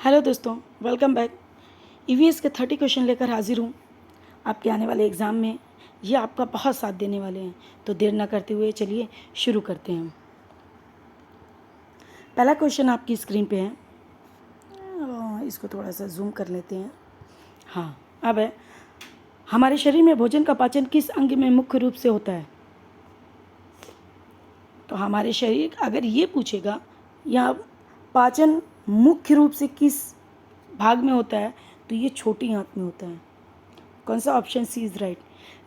Hello दोस्तों, welcome back. EVS के 30 question लेकर हाजिर हूँ आपके आने वाले एग्ज़ाम में। ये आपका बहुत साथ देने वाले हैं, तो देर ना करते हुए चलिए शुरू करते हैं। पहला क्वेश्चन आपकी स्क्रीन पे है, इसको थोड़ा सा जूम कर लेते हैं। हाँ, अब है, हमारे शरीर में भोजन का पाचन किस अंग में मुख्य रूप से होता है? तो हमारे शरीर अगर ये पूछेगा या पाचन मुख्य रूप से किस भाग में होता है, तो ये छोटी आंत में होता है। कौन सा? Option C is right.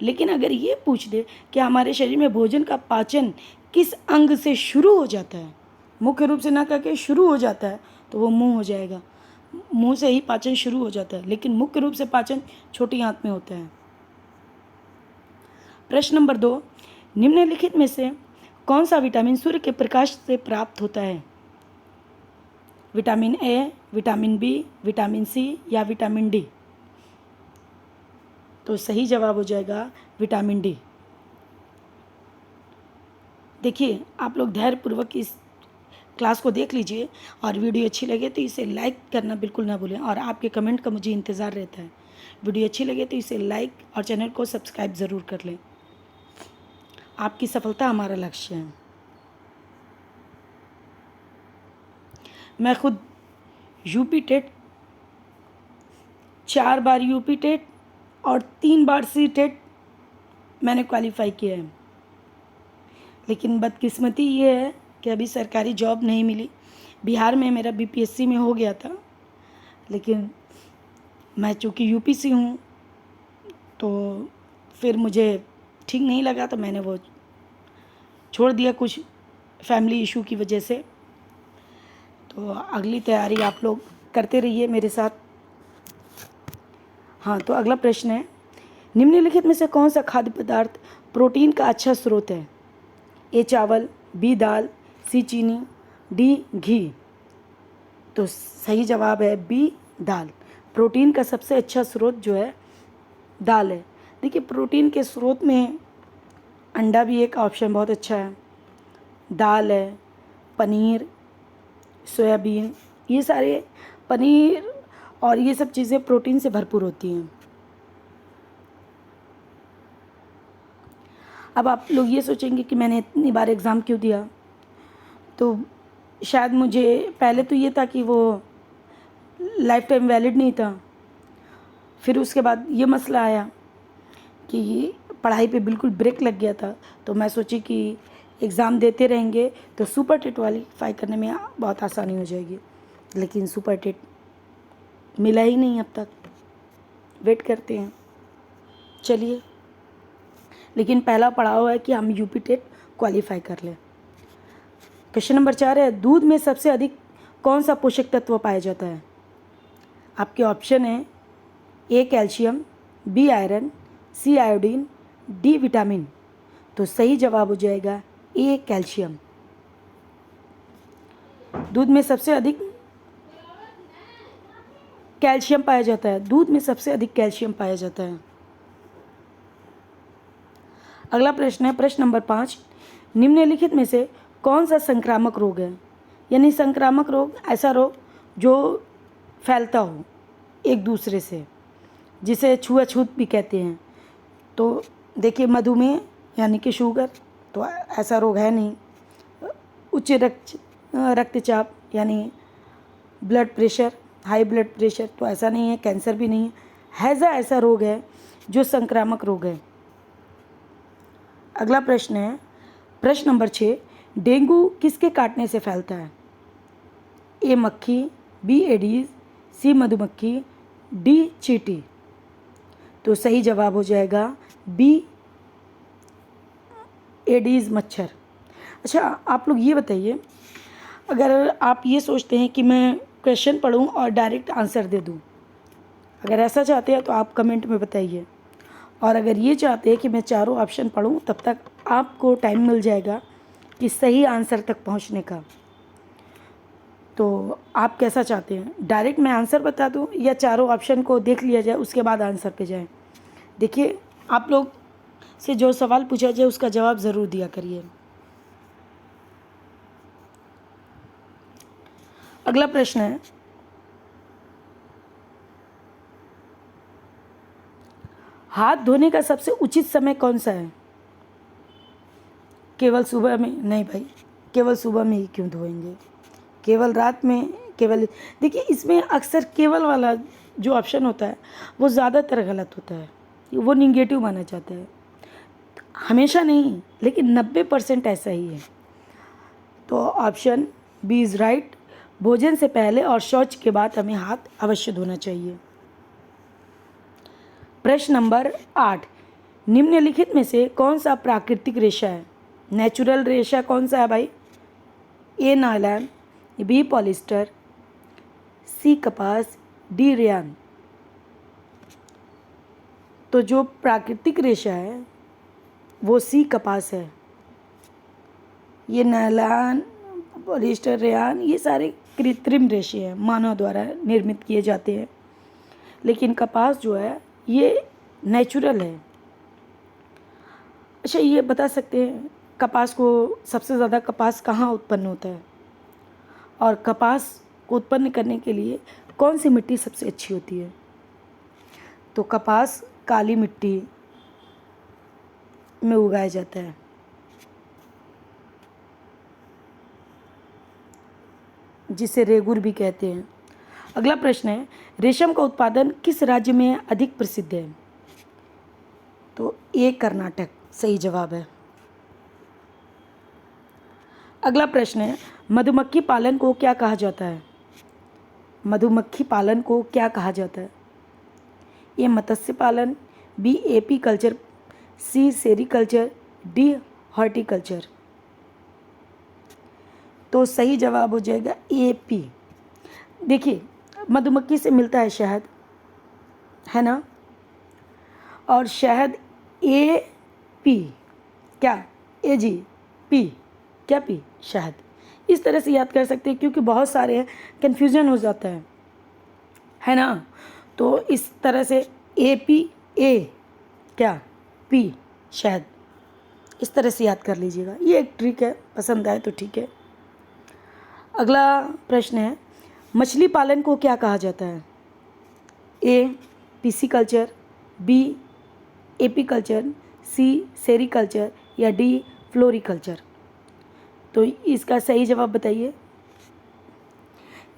लेकिन अगर ये पूछ दे कि हमारे शरीर में भोजन का पाचन किस अंग से शुरू हो जाता है, मुख्य रूप से ना कह के शुरू हो जाता है, तो वो मुंह हो जाएगा। मुंह से ही पाचन शुरू हो जाता है, लेकिन मुख्य रूप से पाचन छोटी आंत में होता है। प्रश्न नंबर 2, निम्नलिखित में से कौन सा विटामिन सूर्य के प्रकाश से प्राप्त होता है? Vitamin A, vitamin B, vitamin C या विटामिन डी? तो सही जवाब हो जाएगा विटामिन डी। देखिए, आप लोग धैर्यपूर्वक इस क्लास को देख लीजिए और वीडियो अच्छी लगे तो इसे लाइक करना बिल्कुल ना भूलें, और आपके कमेंट का मुझे इंतज़ार रहता है। वीडियो अच्छी लगे तो इसे लाइक और चैनल को सब्सक्राइब ज़रूर कर लें। आपकी सफलता हमारा लक्ष्य है। मैं खुद यूपी टेट 4 बार यूपी टेट और 3 बार सी टेट मैंने क्वालिफाई किया है, लेकिन बदकिस्मती ये है कि अभी सरकारी जॉब नहीं मिली। बिहार में मेरा बीपीएससी में हो गया था, लेकिन मैं चूँकि यूपी से हूँ तो फिर मुझे ठीक नहीं लगा, तो मैंने वो छोड़ दिया कुछ फैमिली इशू की वजह से। तो अगली तैयारी आप लोग करते रहिए मेरे साथ। हाँ, तो अगला प्रश्न है, निम्नलिखित में से कौन सा खाद्य पदार्थ प्रोटीन का अच्छा स्रोत है? ए चावल, बी दाल, सी चीनी, डी घी? तो सही जवाब है बी दाल। प्रोटीन का सबसे अच्छा स्रोत जो है दाल है। देखिए, प्रोटीन के स्रोत में अंडा भी एक ऑप्शन बहुत अच्छा है, दाल है, पनीर, सोयाबीन, ये सारे पनीर और ये सब चीज़ें प्रोटीन से भरपूर होती हैं। अब आप लोग ये सोचेंगे कि मैंने इतनी बार एग्ज़ाम क्यों दिया, तो शायद मुझे पहले तो ये था कि वो लाइफ टाइम वैलिड नहीं था। फिर उसके बाद ये मसला आया कि पढ़ाई पे बिल्कुल ब्रेक लग गया था, तो मैं सोची कि एग्ज़ाम देते रहेंगे तो सुपर टेट क्वालीफाई करने में बहुत आसानी हो जाएगी, लेकिन सुपर टेट मिला ही नहीं अब तक। वेट करते हैं, चलिए। लेकिन पहला पड़ाव है कि हम यूपी टेट क्वालीफाई कर लें। क्वेश्चन नंबर 4 है, दूध में सबसे अधिक कौन सा पोषक तत्व पाया जाता है? आपके ऑप्शन है A calcium, B iron, C iodine, D vitamin? तो सही जवाब हो जाएगा ए कैल्शियम। दूध में सबसे अधिक कैल्शियम पाया जाता है, दूध में सबसे अधिक कैल्शियम पाया जाता है। अगला प्रश्न है, प्रश्न नंबर 5, निम्नलिखित में से कौन सा संक्रामक रोग है? यानी संक्रामक रोग ऐसा रोग जो फैलता हो एक दूसरे से, जिसे छुआछूत भी कहते हैं। तो देखिए, मधुमेह यानी कि शुगर, तो ऐसा रोग है नहीं। उच्च रक्तचाप यानी blood pressure, high blood pressure, तो ऐसा नहीं है। कैंसर भी नहीं है। हैज़ा ऐसा रोग है जो संक्रामक रोग है। अगला प्रश्न है, प्रश्न नंबर 6, डेंगू किसके काटने से फैलता है? ए मक्खी, बी एडीज, सी मधुमक्खी, डी चींटी? तो सही जवाब हो जाएगा बी एडीज मच्छर। अच्छा, आप लोग ये बताइए, अगर आप ये सोचते हैं कि मैं क्वेश्चन पढ़ूं और डायरेक्ट आंसर दे दूं, अगर ऐसा चाहते हैं तो आप कमेंट में बताइए। और अगर ये चाहते हैं कि मैं चारों ऑप्शन पढूं, तब तक आपको टाइम मिल जाएगा कि सही आंसर तक पहुंचने का। तो आप कैसा चाहते हैं, डायरेक्ट मैं आंसर बता दूं या चारों ऑप्शन को देख लिया जाए उसके बाद आंसर पे जाएं? देखिए, आप लोग से जो सवाल पूछा जाए उसका जवाब ज़रूर दिया करिए। अगला प्रश्न है, हाथ धोने का सबसे उचित समय कौन सा है? केवल सुबह में? नहीं भाई, केवल सुबह में ही क्यों धोएंगे, केवल रात में, केवल, देखिए इसमें अक्सर केवल वाला जो ऑप्शन होता है वो ज़्यादातर गलत होता है, वो निगेटिव माना जाता है। हमेशा नहीं, लेकिन 90% ऐसा ही है। तो ऑप्शन बी इज़ राइट। भोजन से पहले और शौच के बाद हमें हाथ अवश्य धोना चाहिए। प्रश्न नंबर 8, निम्नलिखित में से कौन सा प्राकृतिक रेशा है? नेचुरल रेशा कौन सा है भाई? ए नायलॉन, बी पॉलिस्टर, सी कपास, डी रेयान। तो जो प्राकृतिक रेशा है वो सी कपास है। ये नायलॉन, पॉलिस्टर, रेयान ये सारे कृत्रिम रेशे हैं, मानव द्वारा निर्मित किए जाते हैं, लेकिन कपास जो है ये नेचुरल है। अच्छा, ये बता सकते हैं कपास को, सबसे ज़्यादा कपास कहाँ उत्पन्न होता है, और कपास को उत्पन्न करने के लिए कौन सी मिट्टी सबसे अच्छी होती है? तो कपास काली मिट्टी में उगाया जाता है। जिसे रेगुर भी कहते हैं। अगला प्रश्न है, रेशम का उत्पादन किस राज्य में अधिक प्रसिद्ध है? तो ए कर्नाटक सही जवाब है। अगला प्रश्न है, मधुमक्खी पालन को क्या कहा जाता है? मधुमक्खी पालन को क्या कहा जाता है? ए मत्स्य पालन, B apiculture, C sericulture, D horticulture. तो सही जवाब हो जाएगा एपी। देखिए मधुमक्खी से मिलता है शहद, है ना, और शहद ए पी, क्या ए जी पी, क्या पी, शहद। इस तरह से याद कर सकते हैं, क्योंकि बहुत सारे कन्फ्यूजन हो जाता है ना। तो इस तरह से ए पी, ए क्या, पी, शहद, इस तरह से याद कर लीजिएगा। ये एक ट्रिक है, पसंद आए तो ठीक है। अगला प्रश्न है, मछली पालन को क्या कहा जाता है? A pisciculture, B apiculture, C sericulture या डी फ्लोरीकल्चर। तो इसका सही जवाब बताइए।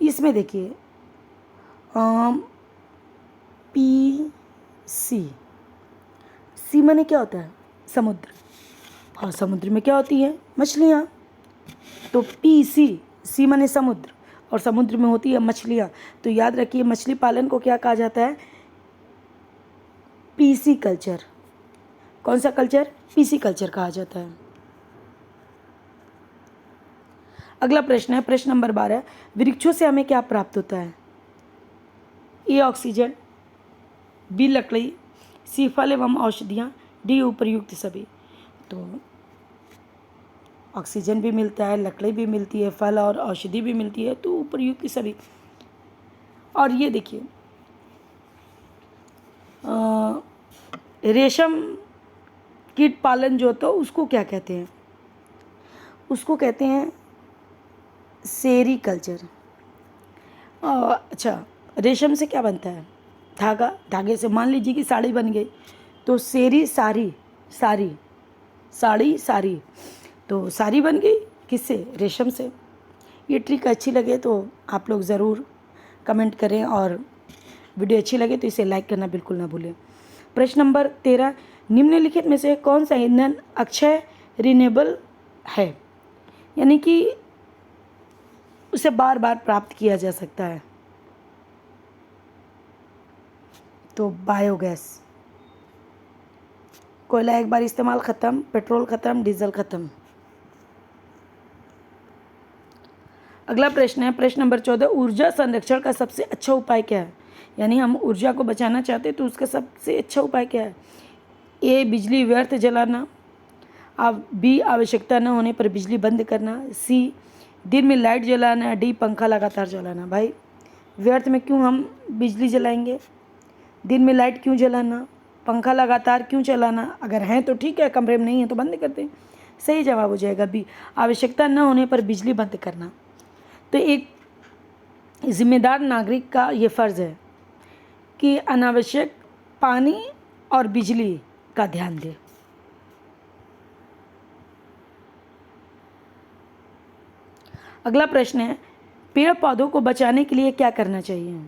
इसमें देखिए पी सी, सी माने क्या होता है? समुद्र, और समुद्र में क्या होती है? मछलियाँ। तो पी सी, सी माने समुद्र, और समुद्र में होती है मछलियाँ। तो याद रखिए मछली पालन को क्या कहा जाता है? PC culture. कौन सा कल्चर? पीसी कल्चर कहा जाता है। अगला प्रश्न है, प्रश्न नंबर 12, वृक्षों से हमें क्या प्राप्त होता है? ए ऑक्सीजन, बी लकड़ी, सी फल एवं औषधियाँ, डी उपर्युक्त सभी। तो ऑक्सीजन भी मिलता है, लकड़ी भी मिलती है, फल और औषधि भी मिलती है, तो उपर्युक्त सभी। और ये देखिए रेशम कीट पालन जो होता है उसको क्या कहते हैं? उसको कहते हैं सेरीकल्चर। अच्छा, रेशम से क्या बनता है? धागा, धागे से मान लीजिए कि साड़ी बन गई, तो सेरी साड़ी, साड़ी, साड़ी साड़ी, तो साड़ी बन गई किससे? रेशम से। ये ट्रिक अच्छी लगे तो आप लोग ज़रूर कमेंट करें, और वीडियो अच्छी लगे तो इसे लाइक करना बिल्कुल ना भूलें। प्रश्न नंबर 13, निम्नलिखित में से कौन सा ईंधन अक्षय रिन्यूएबल है, यानी कि उसे बार बार प्राप्त किया जा सकता है? तो बायोगैस। कोयला एक बार इस्तेमाल ख़त्म, पेट्रोल ख़त्म, डीजल ख़त्म। अगला प्रश्न है, प्रश्न नंबर 14, ऊर्जा संरक्षण का सबसे अच्छा उपाय क्या है? यानी हम ऊर्जा को बचाना चाहते हैं तो उसका सबसे अच्छा उपाय क्या है? ए बिजली व्यर्थ जलाना, बी आवश्यकता न होने पर बिजली बंद करना, सी दिन में लाइट जलाना, डी पंखा लगातार जलाना। भाई व्यर्थ में क्यों हम बिजली जलाएंगे? दिन में लाइट क्यों जलाना? पंखा लगातार क्यों चलाना? अगर हैं तो ठीक है, कमरे में नहीं है तो बंद कर दें। सही जवाब हो जाएगा बी, आवश्यकता न होने पर बिजली बंद करना। तो एक जिम्मेदार नागरिक का ये फ़र्ज़ है कि अनावश्यक पानी और बिजली का ध्यान दें। अगला प्रश्न है, पेड़ पौधों को बचाने के लिए क्या करना चाहिए?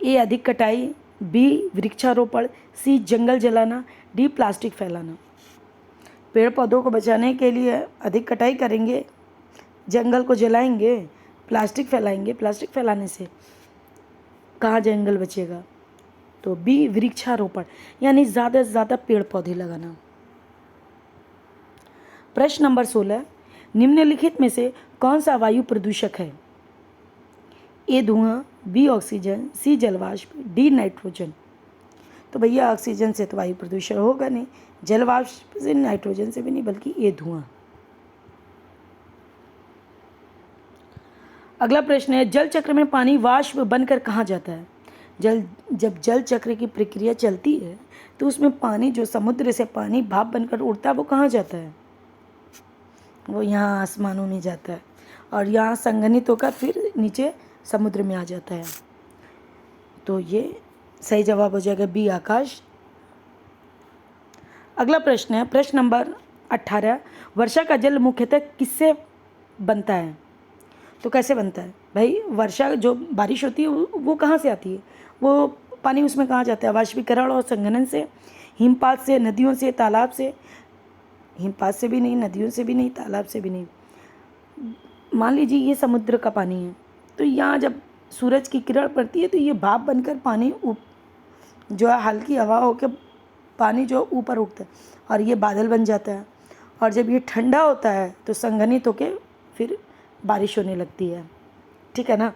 ए अधिक कटाई, बी वृक्षारोपण, सी जंगल जलाना, डी प्लास्टिक फैलाना। पेड़ पौधों को बचाने के लिए अधिक कटाई करेंगे, जंगल को जलाएंगे, प्लास्टिक फैलाएंगे। प्लास्टिक फैलाने से कहाँ जंगल बचेगा? तो बी वृक्षारोपण, यानी ज़्यादा से ज़्यादा पेड़ पौधे लगाना। प्रश्न नंबर 16, निम्नलिखित में से कौन सा वायु प्रदूषक है? ए धुआं, बी ऑक्सीजन, सी जलवाष्प, डी नाइट्रोजन। तो भैया ऑक्सीजन से तो वायु प्रदूषण होगा नहीं, जलवाष्प से, नाइट्रोजन से भी नहीं, बल्कि ए धुआं। अगला प्रश्न है, जल चक्र में पानी वाष्प बनकर कहाँ जाता है? जब जल चक्र की प्रक्रिया चलती है तो उसमें पानी, जो समुद्र से पानी भाप बनकर उड़ता है, वो कहाँ जाता है? वो यहाँ आसमानों में जाता है और यहाँ संघनित होकर फिर नीचे समुद्र में आ जाता है। तो ये सही जवाब हो जाएगा बी आकाश। अगला प्रश्न है, प्रश्न नंबर 18, वर्षा का जल मुख्यतः किससे बनता है? तो कैसे बनता है भाई? वर्षा जो बारिश होती है वो कहाँ से आती है? वो पानी उसमें कहाँ जाता है? वाष्पीकरण और संघनन से, हिमपात से, नदियों से, तालाब से। हिमपात से भी नहीं, नदियों से भी नहीं, तालाब से भी नहीं। मान लीजिए ये समुद्र का पानी है, तो यहाँ जब सूरज की किरण पड़ती है तो ये भाप बनकर पानी जो है हल्की हवा होकर पानी जो ऊपर उठता है और ये बादल बन जाता है। और जब ये ठंडा होता है तो संघनित होकर फिर बारिश होने लगती है, ठीक है ना।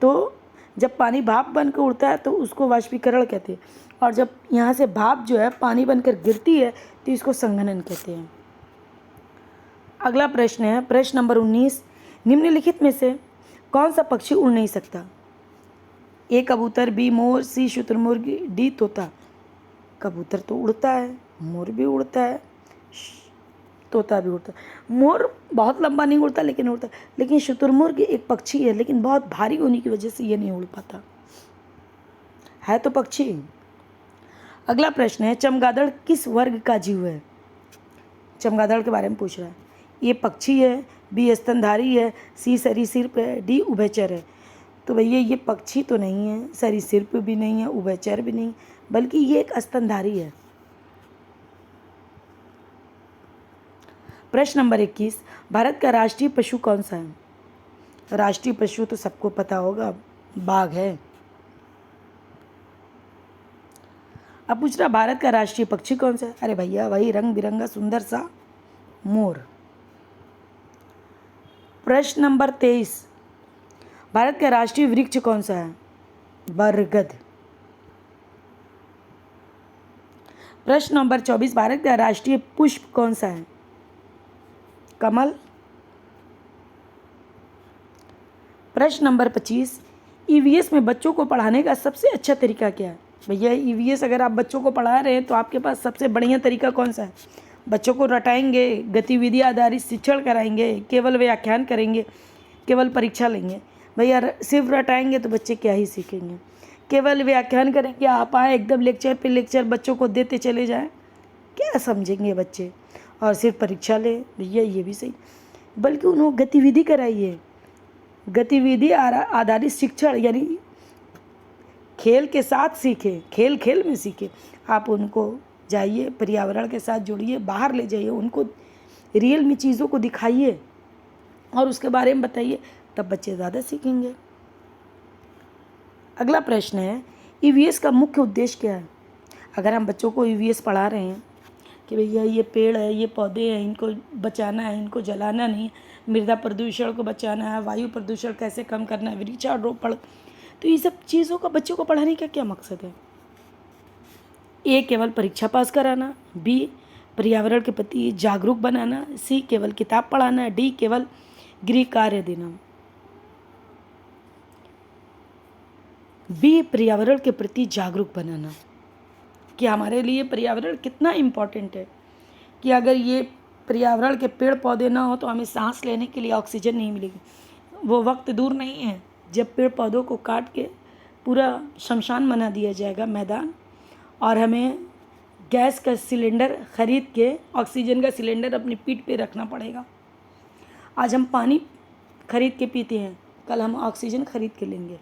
तो जब पानी भाप बनकर उड़ता है तो उसको वाष्पीकरण कहते हैं, और जब यहाँ से भाप जो है पानी बनकर गिरती है तो इसको संघनन कहते हैं। अगला प्रश्न है, प्रश्न नंबर 19, निम्नलिखित में से कौन सा पक्षी उड़ नहीं सकता? ए कबूतर, बी मोर, सी शुतुरमुर्ग, डी तोता। कबूतर तो उड़ता है, मोर भी उड़ता है, तोता भी उड़ता है। मोर बहुत लंबा नहीं उड़ता लेकिन उड़ता है, लेकिन शुतुरमुर्ग एक पक्षी है लेकिन बहुत भारी होने की वजह से ये नहीं उड़ पाता, है तो पक्षी। अगला प्रश्न है, चमगादड़ किस वर्ग का जीव है? चमगादड़ के बारे में पूछ रहा है। ये पक्षी है, बी स्तनधारी है, सी सरीसृप है, डी उभयचर है। तो भैया ये पक्षी तो नहीं है, सरीसृप भी नहीं है, उभयचर भी नहीं, बल्कि ये एक स्तनधारी है। प्रश्न नंबर 21, भारत का राष्ट्रीय पशु कौन सा है? राष्ट्रीय पशु तो सबको पता होगा, बाघ है। अब पूछ रहा भारत का राष्ट्रीय पक्षी कौन सा है? अरे भैया वही रंग बिरंगा सुंदर सा मोर। प्रश्न नंबर 23, भारत का राष्ट्रीय वृक्ष कौन सा है? बरगद। प्रश्न नंबर 24, भारत का राष्ट्रीय पुष्प कौन सा है? कमल। प्रश्न नंबर 25, ईवीएस में बच्चों को पढ़ाने का सबसे अच्छा तरीका क्या है? भैया ईवीएस अगर आप बच्चों को पढ़ा रहे हैं तो आपके पास सबसे बढ़िया तरीका कौन सा है? बच्चों को रटाएंगे, गतिविधि आधारित शिक्षण कराएंगे, केवल व्याख्यान करेंगे, केवल परीक्षा लेंगे? भैया सिर्फ रटाएंगे तो बच्चे क्या ही सीखेंगे। केवल व्याख्यान करेंगे, आप आए एकदम लेक्चर पे लेक्चर बच्चों को देते चले जाएं, क्या समझेंगे बच्चे? और सिर्फ परीक्षा ले, भैया ये भी सही, बल्कि उन्हें गतिविधि कराइए। गतिविधि आधारित शिक्षण यानी खेल के साथ सीखे, खेल खेल में सीखे। आप उनको जाइए, पर्यावरण के साथ जुड़िए, बाहर ले जाइए, उनको रियल में चीज़ों को दिखाइए और उसके बारे में बताइए, तब बच्चे ज़्यादा सीखेंगे। अगला प्रश्न है, ईवीएस का मुख्य उद्देश्य क्या है? अगर हम बच्चों को ईवीएस पढ़ा रहे हैं कि भैया ये पेड़ है, ये पौधे हैं, इनको बचाना है, इनको जलाना नहीं, मृदा प्रदूषण को बचाना है, वायु प्रदूषण कैसे कम करना है, वृक्षारोपण, तो ये सब चीज़ों का बच्चों को पढ़ाने का क्या मकसद है? ए केवल परीक्षा पास कराना, बी पर्यावरण के प्रति जागरूक बनाना, सी केवल किताब पढ़ाना, डी केवल गृह कार्य देना। बी पर्यावरण के प्रति जागरूक बनाना, कि हमारे लिए पर्यावरण कितना इम्पोर्टेंट है, कि अगर ये पर्यावरण के पेड़ पौधे ना हो तो हमें सांस लेने के लिए ऑक्सीजन नहीं मिलेगी। वो वक्त दूर नहीं है जब पेड़ पौधों को काट के पूरा शमशान बना दिया जाएगा, मैदान, और हमें गैस का सिलेंडर खरीद के ऑक्सीजन का सिलेंडर अपनी पीठ पे रखना पड़ेगा। आज हम पानी खरीद के पीते हैं, कल हम ऑक्सीजन खरीद के लेंगे।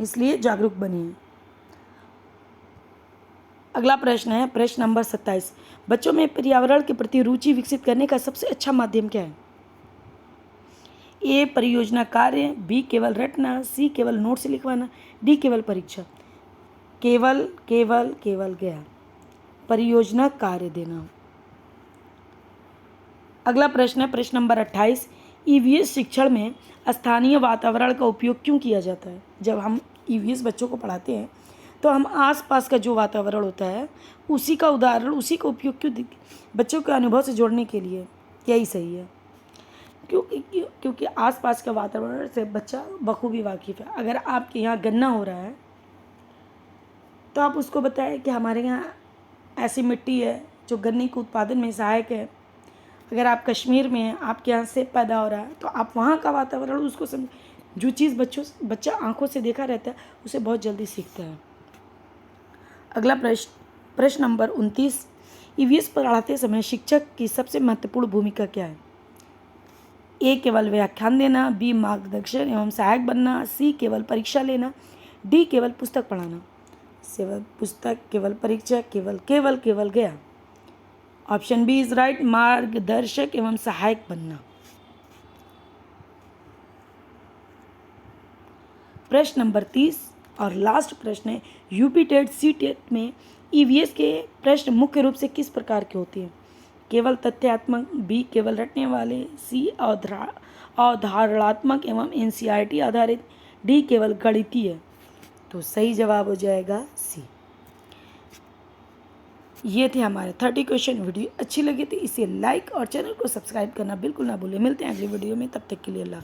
इसलिए जागरूक बनिए। अगला प्रश्न है प्रश्न नंबर 27। बच्चों में पर्यावरण के प्रति रुचि विकसित करने का सबसे अच्छा माध्यम क्या है? ए परियोजना कार्य, बी केवल रटना, सी केवल नोट्स लिखवाना, डी केवल परीक्षा। केवल केवल केवल गया, परियोजना कार्य देना। अगला प्रश्न है प्रश्न नंबर 28। ईवीएस शिक्षण में स्थानीय वातावरण का उपयोग क्यों किया जाता है? जब हम ईवीएस बच्चों को पढ़ाते हैं तो हम आसपास का जो वातावरण होता है उसी का उदाहरण, उसी का उपयोग क्यों बच्चों के अनुभव से जोड़ने के लिए। यही सही है, क्योंकि आसपास के वातावरण से बच्चा बखूबी वाकिफ़ है। अगर आपके यहाँ गन्ना हो रहा है तो आप उसको बताएं कि हमारे यहाँ ऐसी मिट्टी है जो गन्ने के उत्पादन में सहायक है। अगर आप कश्मीर में हैं, आपके यहाँ सेब पैदा हो रहा है, तो आप वहाँ का वातावरण उसको समझ। जो चीज़ बच्चा आंखों से देखा रहता है उसे बहुत जल्दी सीखता है। अगला प्रश्न नंबर 29। ईवीएस पढ़ाते समय शिक्षक की सबसे महत्वपूर्ण भूमिका क्या है? ए केवल व्याख्यान देना, बी मार्गदर्शन एवं सहायक बनना, सी केवल परीक्षा लेना, डी केवल पुस्तक पढ़ाना। केवल पुस्तक, केवल परीक्षा, केवल केवल केवल गया। ऑप्शन बी इज राइट, मार्गदर्शक एवं सहायक बनना। प्रश्न नंबर 30 और लास्ट प्रश्न है यूपी टेट सी टेट में ईवीएस के प्रश्न मुख्य रूप से किस प्रकार के होते हैं? केवल तथ्यात्मक, बी केवल रटने वाले, सी अवधारणात्मक एवं एनसीईआरटी आधारित, डी केवल गणितीय। तो सही जवाब हो जाएगा सी। ये थे हमारे 30 क्वेश्चन। वीडियो अच्छी लगी तो इसे लाइक और चैनल को सब्सक्राइब करना बिल्कुल ना भूलें। मिलते हैं अगली वीडियो में, तब तक के लिए अल्लाह।